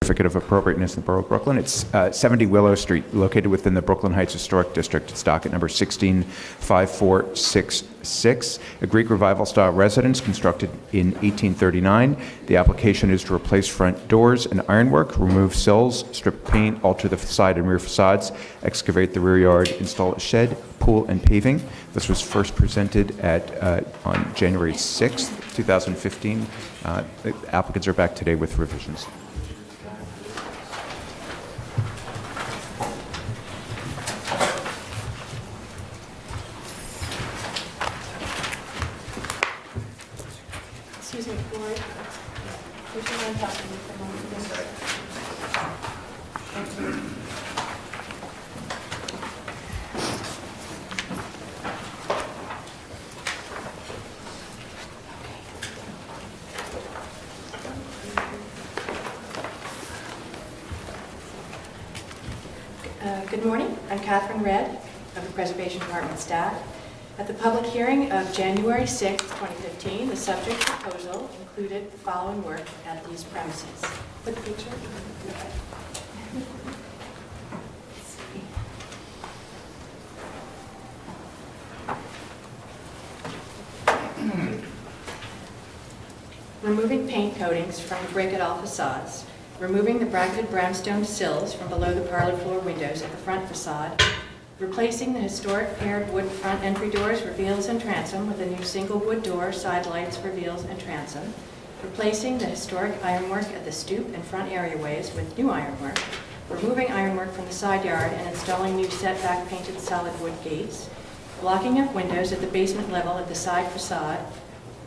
Certificate of Appropriateness in the Borough of Brooklyn. It's 70 Willow Street, located within the Brooklyn Heights Historic District. It's docket number 165466, a Greek Revival-style residence constructed in 1839. The application is to replace front doors and ironwork, remove sills, strip paint, alter the side and rear facades, excavate the rear yard, install a shed, pool, and paving. This was first presented on January 6th, 2015. The applicants are back today with revisions. Excuse me, Floyd. Would you mind talking to me for a moment, please? Thank you. Good morning. I'm Catherine Redd of the Preservation Department staff. At the public hearing of January 6, 2015, the subject proposal included the following work at these premises. Put the picture. Okay. Let's see. Removing paint coatings from the brick at all facades. Removing the bracketed brownstone sills from below the parlor floor windows at the front facade. Replacing the historic paired wood front entry doors, reveals and transom with a new single wood door, side lights, reveals and transom. Replacing the historic ironwork at the stoop and front areaways with new ironwork. Removing ironwork from the side yard and installing new setback painted solid wood gates. Blocking up windows at the basement level at the side facade.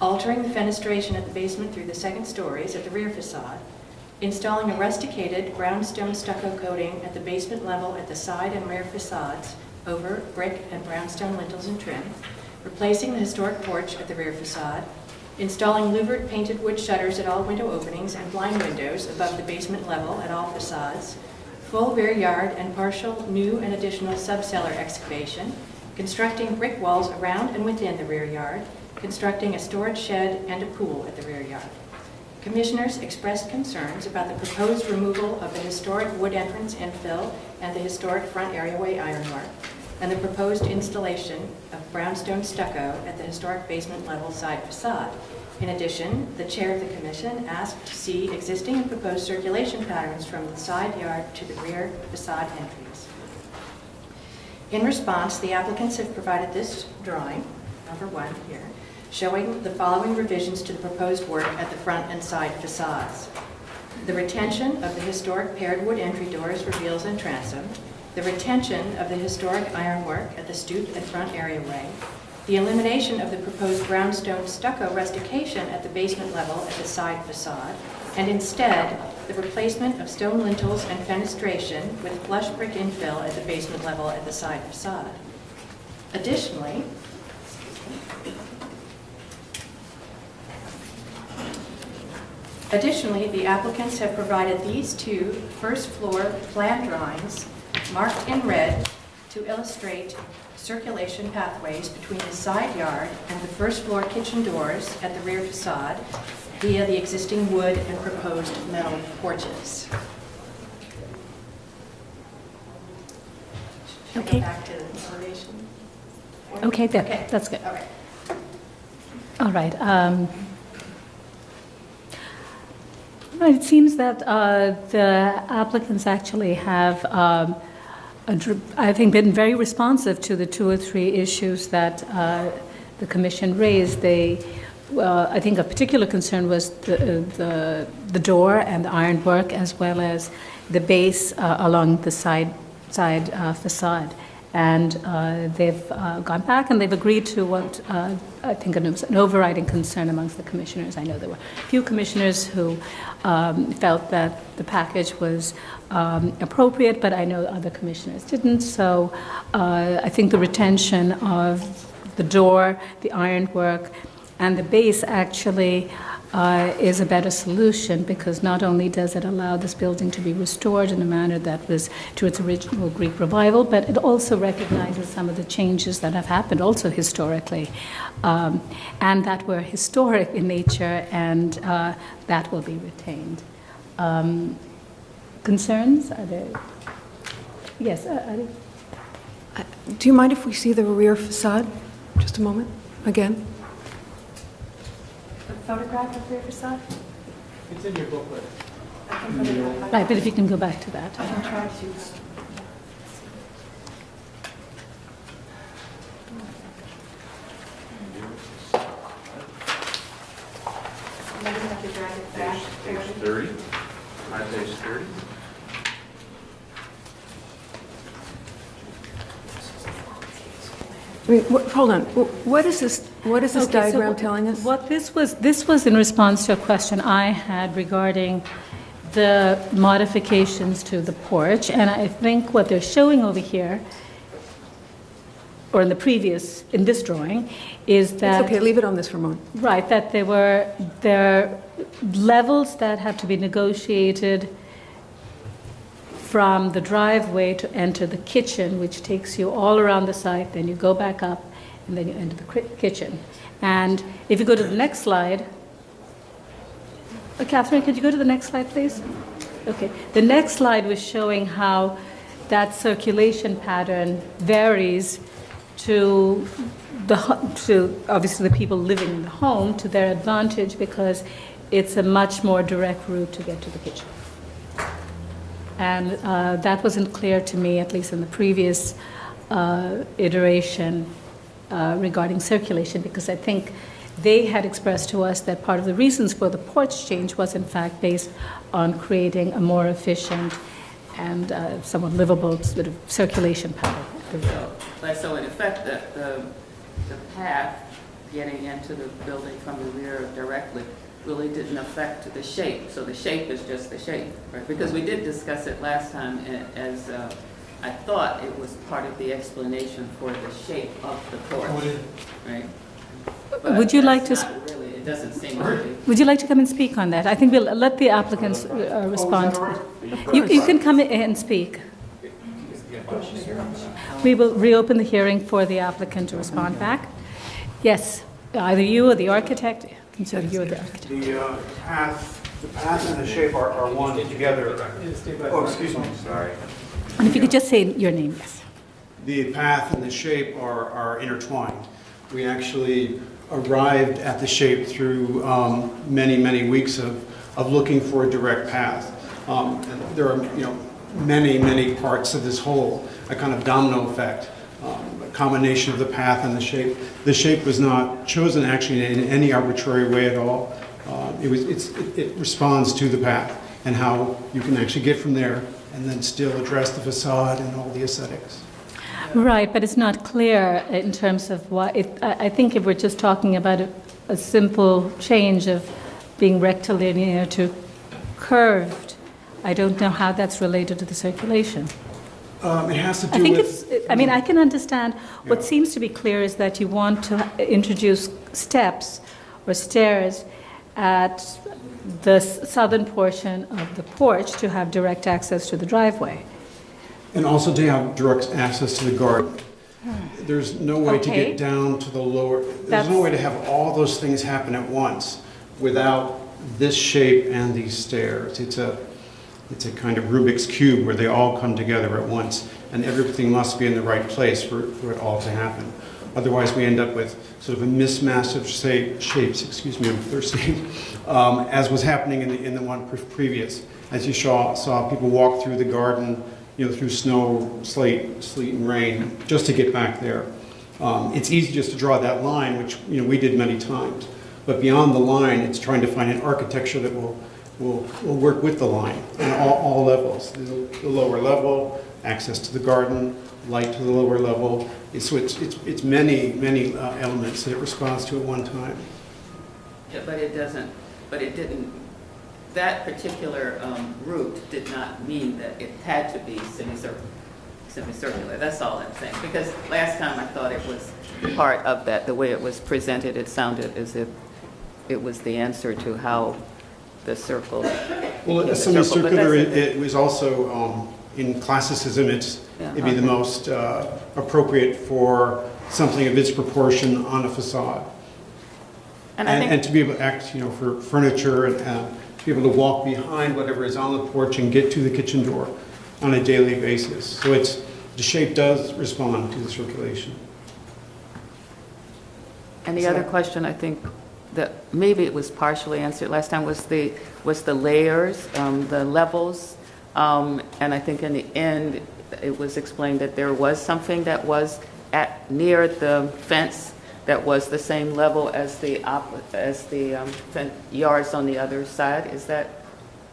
Altering the fenestration at the basement through the second stories at the rear facade. Installing a rusticated brownstone stucco coating at the basement level at the side and rear facades over brick and brownstone lintels and trim, replacing the historic porch at the rear facade, installing louvered painted wood shutters at all window openings and blind windows above the basement level at all facades, full rear yard and partial new and additional subcellar excavation, constructing brick walls around and within the rear yard, constructing a storage shed and a pool at the rear yard. Commissioners expressed concerns about the proposed removal of the historic wood entrance infill and the historic front areaway ironwork, and the proposed installation of brownstone stucco at the historic basement level side facade. In addition, the chair of the commission asked to see existing and proposed circulation patterns from the side yard to the rear facade entries. In response, the applicants have provided this drawing, number 1 here, showing the following revisions to the proposed work at the front and side facades. The retention of the historic paired wood entry doors, reveals and transom, the retention of the historic ironwork at the stoop and front areaway, the elimination of the proposed brownstone stucco rustication at the basement level at the side facade, and instead, the replacement of stone lintels and fenestration with flush brick infill at the basement level at the side facade. Additionally, the applicants have provided these two first floor plan drawings marked in red to illustrate circulation pathways between the side yard and the first floor kitchen doors at the rear facade via the existing wood and proposed metal porches. Should I go back to the elevation? Okay, there. Okay. That's good. All right. All right. Right, it seems that the applicants actually have, I think, been very responsive to the 2 or 3 issues that the commission raised. They, I think, a particular concern was the door and the ironwork, as well as the base along the side facade. And they've gone back and they've agreed to what I think was an overriding concern amongst the commissioners. I know there were a few commissioners who felt that the package was appropriate, but I know other commissioners didn't. So I think the retention of the door, the ironwork, and the base actually is a better solution, because not only does it allow this building to be restored in a manner that was to its original Greek revival, but it also recognizes some of the changes that have happened also historically, and that were historic in nature, and that will be retained. concerns? Are there? Yes, Do you mind if we see the rear facade? Just a moment, again. A photograph of rear facade? It's in your booklet. I can put it up. right, but if you can go back to that. I can try to. Maybe have to drag it back. Page 30, my page 30. I mean, hold on, what is this Okay, so diagram what- telling us? What this was in response to a question I had regarding the modifications to the porch, and I think what they're showing over here, or in the previous, in this drawing, is that... It's okay, leave it on this for a moment. Right, that there are levels that have to be negotiated from the driveway to enter the kitchen, which takes you all around the site, then you go back up, and then you enter the kitchen. And if you go to the next slide, Catherine, could you go to the next slide, please? Okay, the next slide was showing how that circulation pattern varies to obviously the people living in the home, to their advantage, because it's a much more direct route to get to the kitchen. And that wasn't clear to me, at least in the previous iteration regarding circulation, because I think they had expressed to us that part of the reasons for the porch change was in fact based on creating a more efficient and somewhat livable sort of circulation pattern. So in effect, the path getting into the building from the rear directly really didn't affect the shape. So the shape is just the shape, right? Because we did discuss it last time as I thought it was part of the explanation for the shape of the porch, right? But Would you like that's to not really, it doesn't seem to be. Would you like to come and speak on that? I think we'll let the applicants respond. You can come in and speak. We will reopen the hearing for the applicant to respond back. Yes, either you or the architect. Consider you or the architect. The path and the shape are one together. Oh, excuse me, sorry. And if you could just say your name, yes. The path and the shape are intertwined. We actually arrived at the shape through many, many weeks of looking for a direct path. And there are, many parts of this whole, a kind of domino effect, a combination of the path and the shape. The shape was not chosen actually in any arbitrary way at all. It responds to the path and how you can actually get from there and then still address the facade and all the aesthetics. Right, but it's not clear in terms of what I think if we're just talking about a simple change of being rectilinear to curved, I don't know how that's related to the circulation. It has to do I think with... I can understand. What Yeah. seems to be clear is that you want to introduce steps or stairs at the southern portion of the porch to have direct access to the driveway. And also to have direct access to the garden. There's no way to Okay. get down to the lower, there's That's- no way to have all those things happen at once without this shape and these stairs. It's a kind of Rubik's Cube where they all come together at once, and everything must be in the right place for it all to happen. Otherwise, we end up with sort of a mismatch of shapes, excuse me, I'm thirsty, as was happening in the one previous. As you saw people walk through the garden, through snow, sleet and rain, just to get back there. It's easy just to draw that line, which we did many times. But beyond the line, it's trying to find an architecture that will work with the line on all levels. The lower level, access to the garden, light to the lower level. It's many elements that it responds to at one time. Yeah, but it didn't, that particular route did not mean that it had to be semicircular. That's all I'm saying. Because last time I thought it was part of that, the way it was presented, it sounded as if it was the answer to how the circle. Well, became a a circle, but semicircular, that's- it was also, in classicism, it'd be the most appropriate for something of its proportion on a facade. And I think. And to be able to act, for furniture and to be able to walk behind whatever is on the porch and get to the kitchen door on a daily basis. So the shape does respond to the circulation. And the other question, I think, that maybe it was partially answered last time, was the layers, the levels. And I think in the end, it was explained that there was something that was near the fence that was the same level as the yards on the other side. Is that?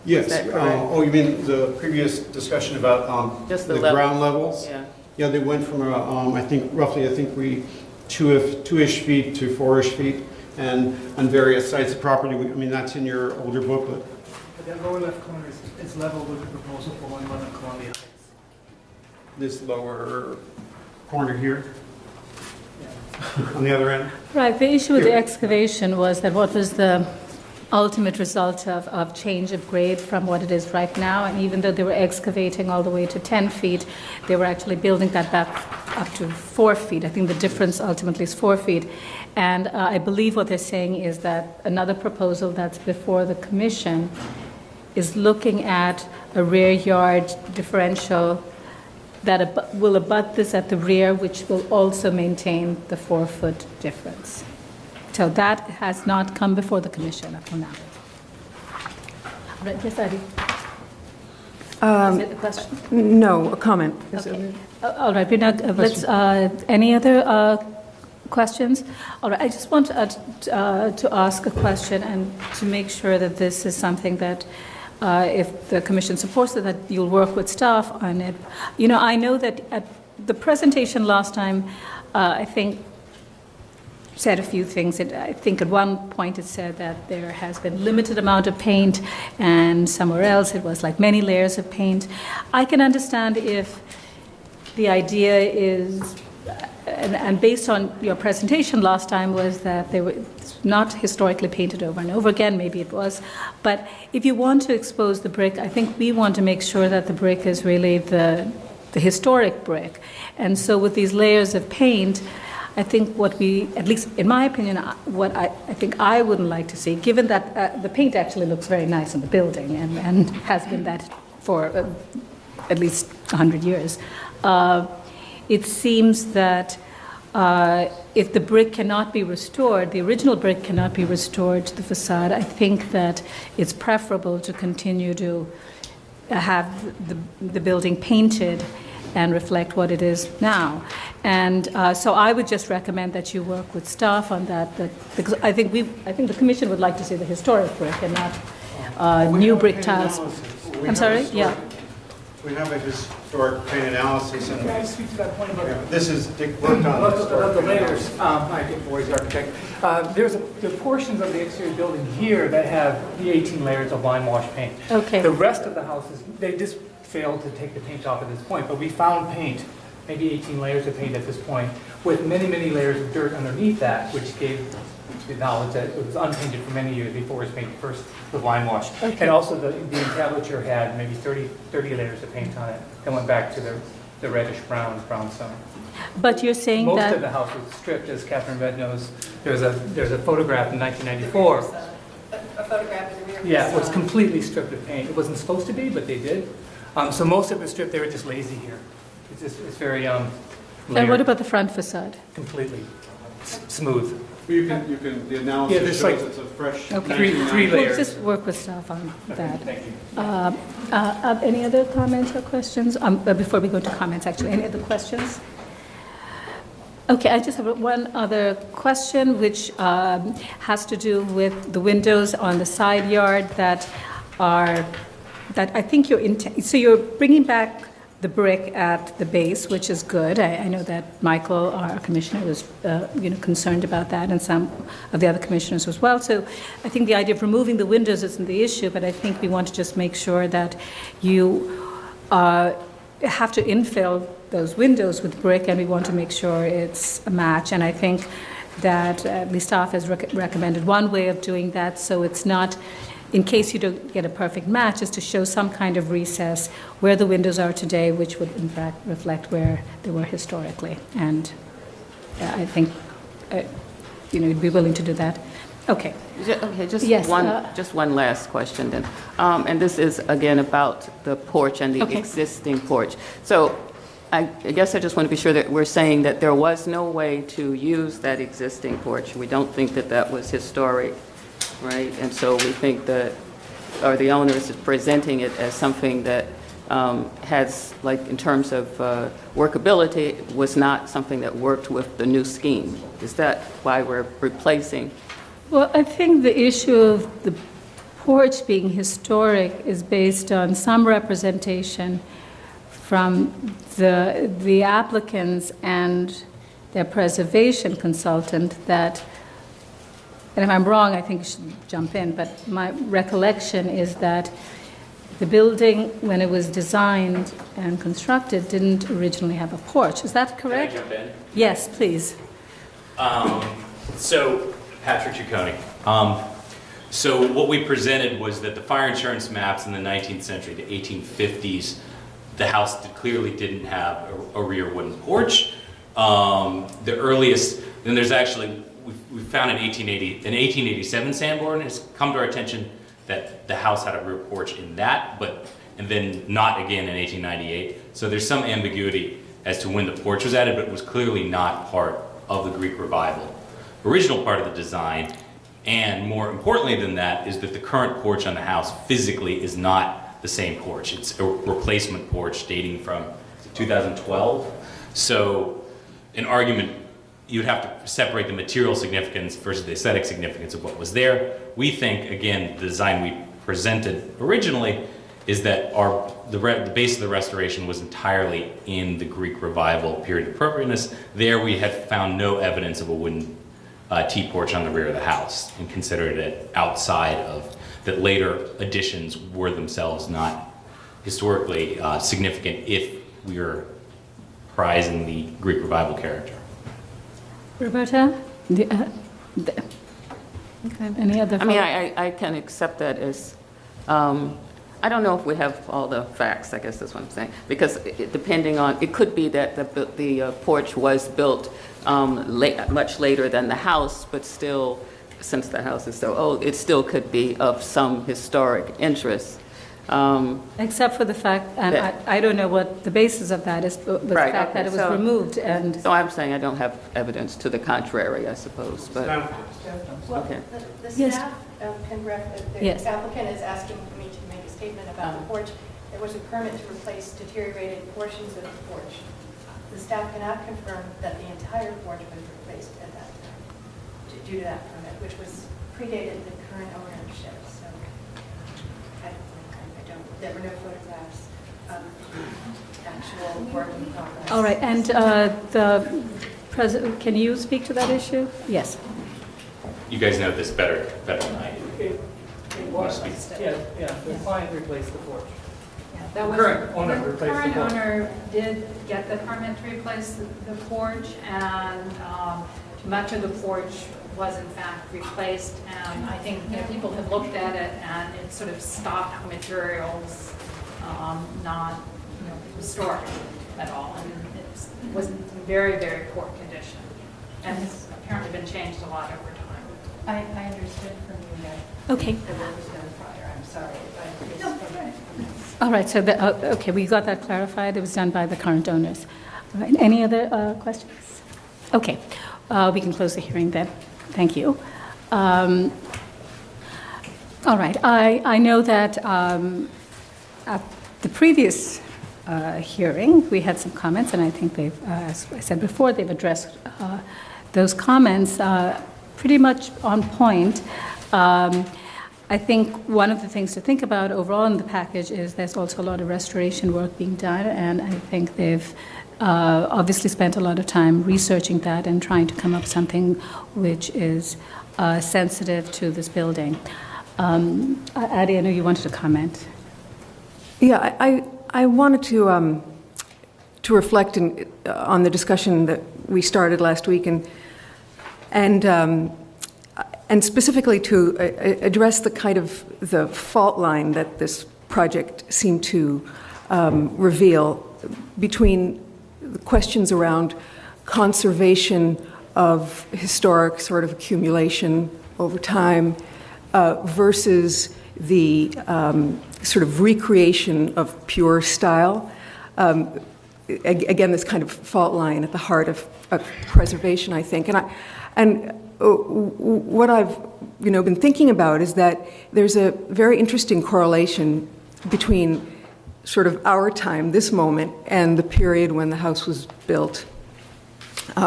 Yes. Is that correct? Oh, you mean the previous discussion about Just the the level. ground levels? Yeah. Yeah, they went from, I think, roughly, two-ish feet to 4-ish feet, and on various sites of property. I mean, that's in your older booklet. But that lower left corner is level with the proposal for 111 Columbia Heights. This lower corner here, Yeah. on the other end. Right, the issue with the Here. excavation was that what was the ultimate result of change of grade from what it is right now, and even though they were excavating all the way to 10 feet, they were actually building that back up to 4 feet. I think the difference ultimately is 4 feet. And I believe what they're saying is that another proposal that's before the commission is looking at a rear yard differential that will abut this at the rear, which will also maintain the 4-foot difference. So that has not come before the commission up till now. Right, yes, Adi? Is it a question? No, a comment. Okay. All right, we're not, let's, any other questions? All right, I just want to ask a question and to make sure that this is something that if the commission supports it, that you'll work with staff on it. You know, I know that at the presentation last time, I think said a few things. I think at one point it said that there has been limited amount of paint, and somewhere else it was like many layers of paint. I can understand if the idea is, and based on your presentation last time, was that they were not historically painted over and over again, maybe it was, but if you want to expose the brick, I think we want to make sure that the brick is really the historic brick. And so with these layers of paint, I think what we, at least in my opinion, what I think I wouldn't like to see, given that the paint actually looks very nice on the building and has been that for at least 100 years, it seems that if the brick cannot be restored, the original brick cannot be restored to the facade, I think that it's preferable to continue to have the building painted and reflect what it is now. And so I would just recommend that you work with staff on that because I think the commission would like to see the historic brick and not new brick tiles. I'm sorry? Yeah. We have a historic paint analysis, Can I and speak to that point about this is Dick worked on. about the layers? I Dick Voorhees, architect. There are portions of the exterior building here that have the 18 layers of lime wash paint. Okay. The rest of the houses, they just failed to take the paint off at this point, but we found paint, maybe 18 layers of paint at this point, with many, many layers of dirt underneath that, which gave the knowledge that it was unpainted for many years before it was painted first with lime wash. Okay. And also the entablature had maybe 30 layers of paint on it that went back to the reddish brownstone. But you're saying Most that... of the house was stripped, as Catherine Red knows. There's a photograph in 1994. A photograph of the rear Yeah, it was facade. completely stripped of paint. It wasn't supposed to be, but they did. So most of it was stripped. They were just lazy here. It's very And layered, what about the front facade? completely smooth. You can, the Yeah, analysis there's shows like it's a fresh. Okay. Three 1990. We'll layers. just work with staff on that. Thank you. Any other comments or questions? Before we go to comments, actually, any other questions? Okay, I just have one other question, which has to do with the windows on the side yard that I think so you're bringing back the brick at the base, which is good. I know that Michael, our commissioner, was concerned about that, and some of the other commissioners as well. So I think the idea of removing the windows isn't the issue, but I think we want to just make sure that you have to infill those windows with brick, and we want to make sure it's a match. And I think that at least staff has recommended one way of doing that, so it's not, in case you don't get a perfect match, is to show some kind of recess where the windows are today, which would in fact reflect where they were historically. And I think you'd be willing to do that. Okay. Okay, Yes, just one last question then. And this is, again, about the porch and the Okay. existing porch. So I guess I just want to be sure that we're saying that there was no way to use that existing porch. We don't think that that was historic, right? And so we think that, or the owner is presenting it as something that has, like, in terms of workability, was not something that worked with the new scheme. Is that why we're replacing? Well, I think the issue of the porch being historic is based on some representation from the applicants and their preservation consultant that, and if I'm wrong, I think you should jump in, but my recollection is that the building, when it was designed and constructed, didn't originally have a porch. Is that correct? Can I jump in? Yes, please. So, Patrick Ciccone. So what we presented was that the fire insurance maps in the 19th century, the 1850s, the house clearly didn't have a rear wooden porch. The earliest, then there's actually, we found in 1887 Sanborn has come to our attention that the house had a rear porch in that, and then not again in 1898. So there's some ambiguity as to when the porch was added, but it was clearly not part of the Greek Revival original part of the design. And more importantly than that is that the current porch on the house physically is not the same porch. It's a replacement porch dating from 2012. So an argument, you'd have to separate the material significance versus the aesthetic significance of what was there. We think, again, the design we presented originally is that the base of the restoration was entirely in the Greek Revival period of appropriateness. There we had found no evidence of a wooden T-porch on the rear of the house and considered it outside of, that later additions were themselves not historically significant if we were prizing the Greek Revival character. Roberta? Any other? I mean, I can accept that as, I don't know if we have all the facts, I guess that's what I'm saying. Because depending on, it could be that the porch was built much later than the house, but still, since the house is so old, it still could be of some historic interest. Except for the fact, and I don't know what the basis of that is, but the Right, fact that it was okay, so- removed and... So I'm saying I don't have evidence to the contrary, I suppose, but, Well, okay. the Yes. staff the Yes. applicant is asking for me to make a statement about the porch. There was a permit to replace deteriorated portions of the porch. The staff cannot confirm that the entire porch was replaced at that time due to that permit, which was predated the current ownership. So I don't, there were no photographs of actual work in progress. All right, and can you speak to that issue? Yes. You guys know this better than I do. It was, yeah, the client replaced the porch. That was, Current owner the replaced the current porch. owner did get the permit to replace the porch, and much of the porch was in fact replaced. And I think, you know, people have looked at it, and it's sort of stock materials, not, you know, historic at all. And it was in very, very poor condition, and has apparently been changed a lot over time. I understood from you that Okay. the work was done prior. I'm sorry if I missed. All right, so, okay, we got that clarified. It was done by the current owners. All right, any other questions? Okay, we can close the hearing then. Thank you. All right, I know that at the previous hearing, we had some comments, and I think they've, as I said before, they've addressed those comments pretty much on point. I think one of the things to think about overall in the package is there's also a lot of restoration work being done, and I think they've obviously spent a lot of time researching that and trying to come up with something which is sensitive to this building. Addie, I know you wanted to comment. Yeah, I wanted to reflect on the discussion that we started last week and specifically to address the kind of the fault line that this project seemed to reveal between the questions around conservation of historic sort of accumulation over time versus the sort of recreation of pure style. Again, this kind of fault line at the heart of preservation, I think. What I've been thinking about is that there's a very interesting correlation between sort of our time, this moment, and the period when the house was built. By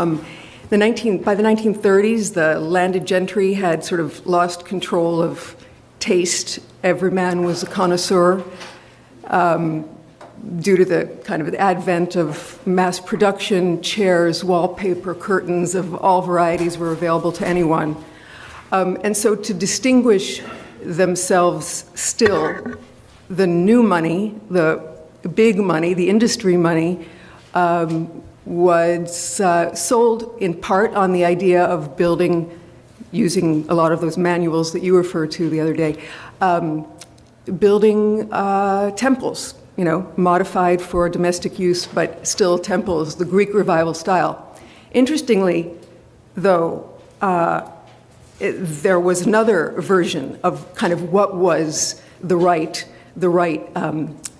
the 1930s, the landed gentry had sort of lost control of taste. Every man was a connoisseur. Due to the kind of advent of mass production, chairs, wallpaper, curtains of all varieties were available to anyone. And so to distinguish themselves still, the new money, the big money, the industry money, was sold in part on the idea of building, using a lot of those manuals that you referred to the other day, building temples, modified for domestic use, but still temples, the Greek Revival style. Interestingly, though, there was another version of kind of what was the right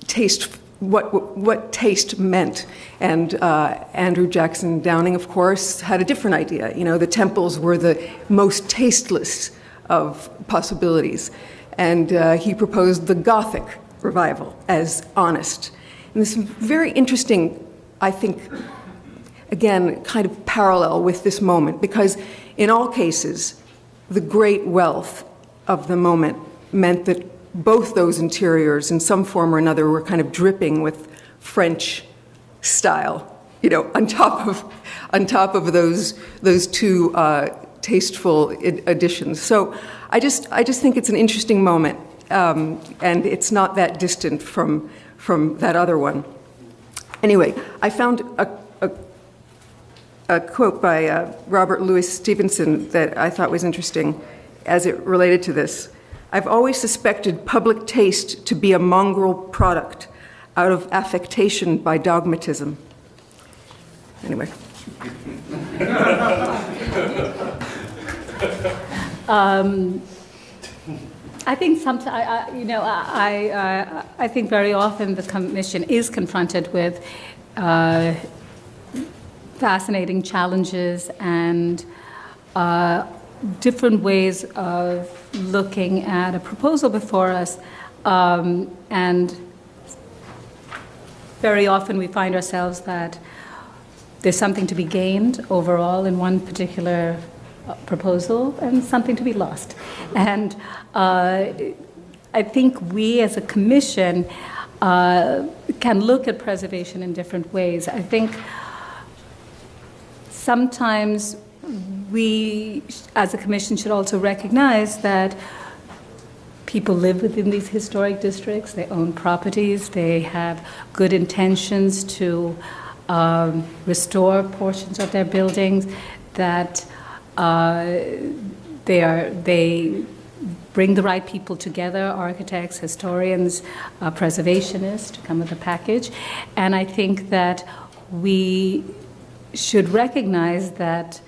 taste, what taste meant. And Andrew Jackson Downing, of course, had a different idea. The temples were the most tasteless of possibilities. And he proposed the Gothic revival as honest. And this is very interesting, I think, again, kind of parallel with this moment, because in all cases, the great wealth of the moment meant that both those interiors, in some form or another, were kind of dripping with French style, on top of those two tasteful additions. So I just think it's an interesting moment. And it's not that distant from that other one. Anyway, I found a quote by Robert Louis Stevenson that I thought was interesting as it related to this. "I've always suspected public taste to be a mongrel product out of affectation by dogmatism." Anyway. I think I think very often the Commission is confronted with fascinating challenges and different ways of looking at a proposal before us, and very often we find ourselves that there's something to be gained overall in one particular proposal and something to be lost. And I think we as a commission can look at preservation in different ways. I think sometimes we as a commission should also recognize that people live within these historic districts, they own properties, they have good intentions to restore portions of their buildings, that they bring the right people together, architects, historians, preservationists, to come with a package. And I think that we should recognize that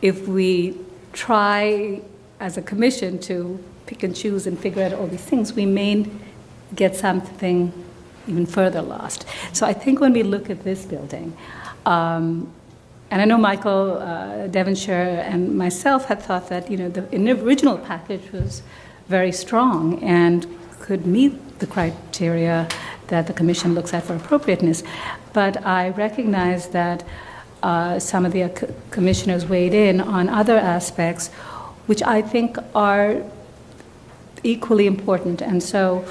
if we try as a commission to pick and choose and figure out all these things, we may get something even further lost. So I think when we look at this building, and I know Michael Devonshire and myself had thought that the original package was very strong and could meet the criteria that the Commission looks at for appropriateness. But I recognize that some of the commissioners weighed in on other aspects, which I think are equally important. And so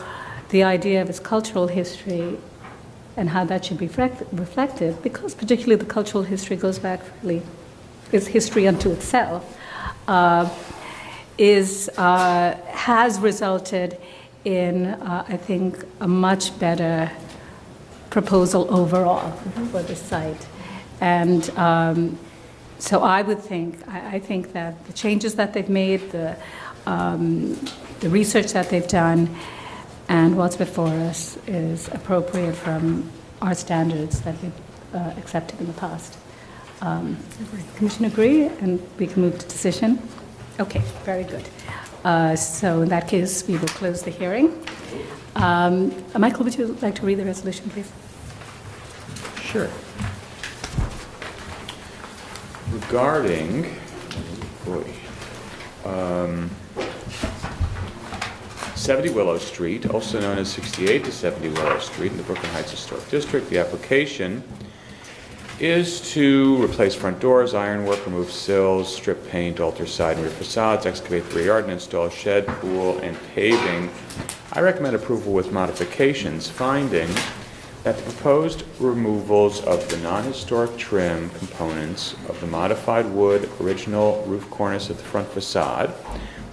the idea of its cultural history and how that should be reflected, because particularly the cultural history goes back really, is history unto itself, has resulted in, I think, a much better proposal overall for the site. And so I think that the changes that they've made, the research that they've done, and what's before us is appropriate from our standards that we've accepted in the past. Commission agree, and we can move to decision. Okay, very good. So in that case, we will close the hearing. Michael, would you like to read the resolution, please? Sure. Regarding, boy, 70 Willow Street, also known as 68 to 70 Willow Street in the Brooklyn Heights Historic District, the application is to replace front doors, ironwork, remove sills, strip paint, alter side and rear facades, excavate the rear yard, and install a shed, pool, and paving. I recommend approval with modifications, finding that the proposed removals of the non-historic trim components of the modified wood original roof cornice of the front facade,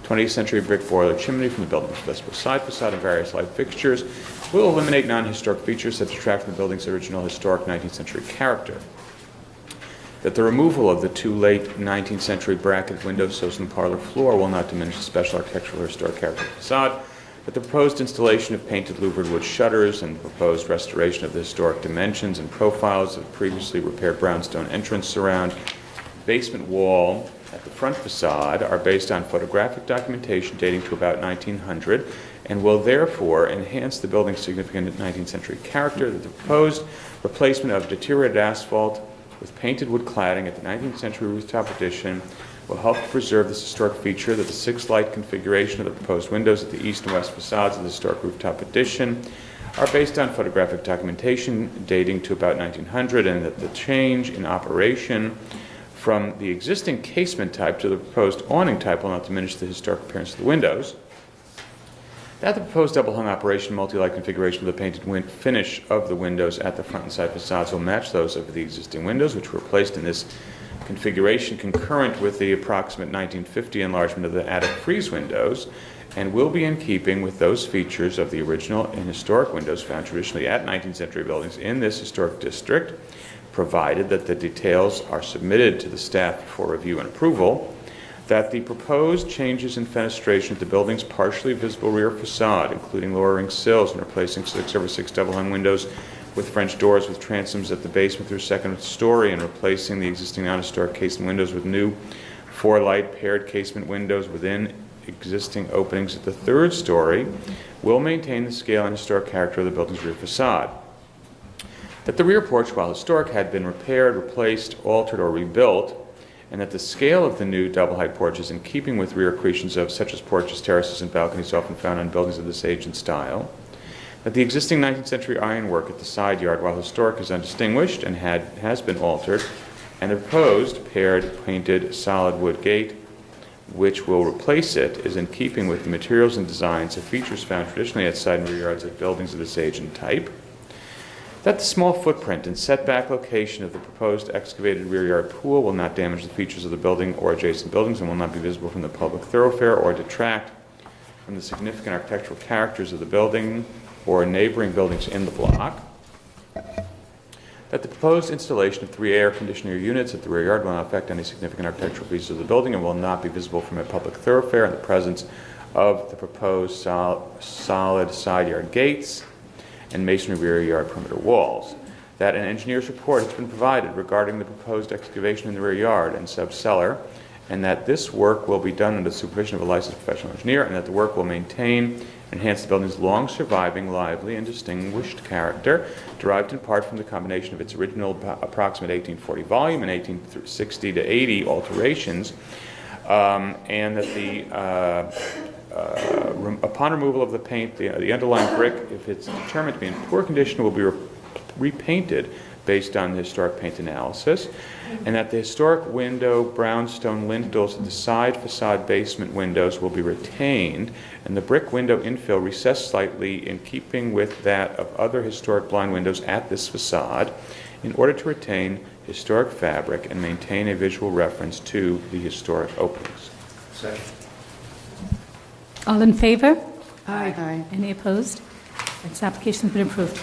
20th century brick boiler chimney from the building's vestibule side facade, and various light fixtures will eliminate non-historic features that detract from the building's original historic 19th century character. That the removal of the two late 19th century bracket window sills in the parlor floor will not diminish the special architectural or historic character of the facade. That the proposed installation of painted louvered wood shutters and the proposed restoration of the historic dimensions and profiles of previously repaired brownstone entrance surround basement wall at the front facade are based on photographic documentation dating to about 1900 and will therefore enhance the building's significant 19th century character. That the proposed replacement of deteriorated asphalt with painted wood cladding at the 19th century rooftop addition will help to preserve this historic feature. That the 6-light configuration of the proposed windows at the east and west facades of the historic rooftop addition are based on photographic documentation dating to about 1900, and that the change in operation from the existing casement type to the proposed awning type will not diminish the historic appearance of the windows. That the proposed double-hung operation multi-light configuration of the painted finish of the windows at the front and side facades will match those of the existing windows, which were placed in this configuration concurrent with the approximate 1950 enlargement of the attic frieze windows, and will be in keeping with those features of the original and historic windows found traditionally at 19th century buildings in this historic district, provided that the details are submitted to the staff for review and approval. That the proposed changes in fenestration of the building's partially visible rear facade, including lowering sills and replacing 6/6 double-hung windows with French doors with transoms at the basement through second story, and replacing the existing non-historic casement windows with new 4-light paired casement windows within existing openings at the third story, will maintain the scale and historic character of the building's rear facade. That the rear porch, while historic, had been repaired, replaced, altered, or rebuilt, and that the scale of the new double-height porch is in keeping with rear accretions of such as porches, terraces, and balconies often found on buildings of this age and style. That the existing 19th century ironwork at the side yard, while historic, is undistinguished and has been altered, and the proposed paired painted solid wood gate, which will replace it, is in keeping with the materials and designs of features found traditionally at side and rear yards of buildings of this age and type. That the small footprint and setback location of the proposed excavated rear yard pool will not damage the features of the building or adjacent buildings and will not be visible from the public thoroughfare or detract from the significant architectural characters of the building or neighboring buildings in the block. That the proposed installation of 3 air conditioner units at the rear yard will not affect any significant architectural features of the building and will not be visible from a public thoroughfare in the presence of the proposed solid side yard gates and masonry rear yard perimeter walls. That an engineer's report has been provided regarding the proposed excavation in the rear yard and sub-cellar, and that this work will be done under the supervision of a licensed professional engineer, and that the work will maintain and enhance the building's long-surviving, lively, and distinguished character, derived in part from the combination of its original approximate 1840 volume and 1860 to 80 alterations, and that the upon removal of the paint, the underlying brick, if it's determined to be in poor condition, will be repainted based on the historic paint analysis, and that the historic window brownstone lintels at the side facade basement windows will be retained, and the brick window infill recessed slightly in keeping with that of other historic blind windows at this facade, in order to retain historic fabric and maintain a visual reference to the historic openings. Second. All in favor? Aye. Any opposed? This application's been approved.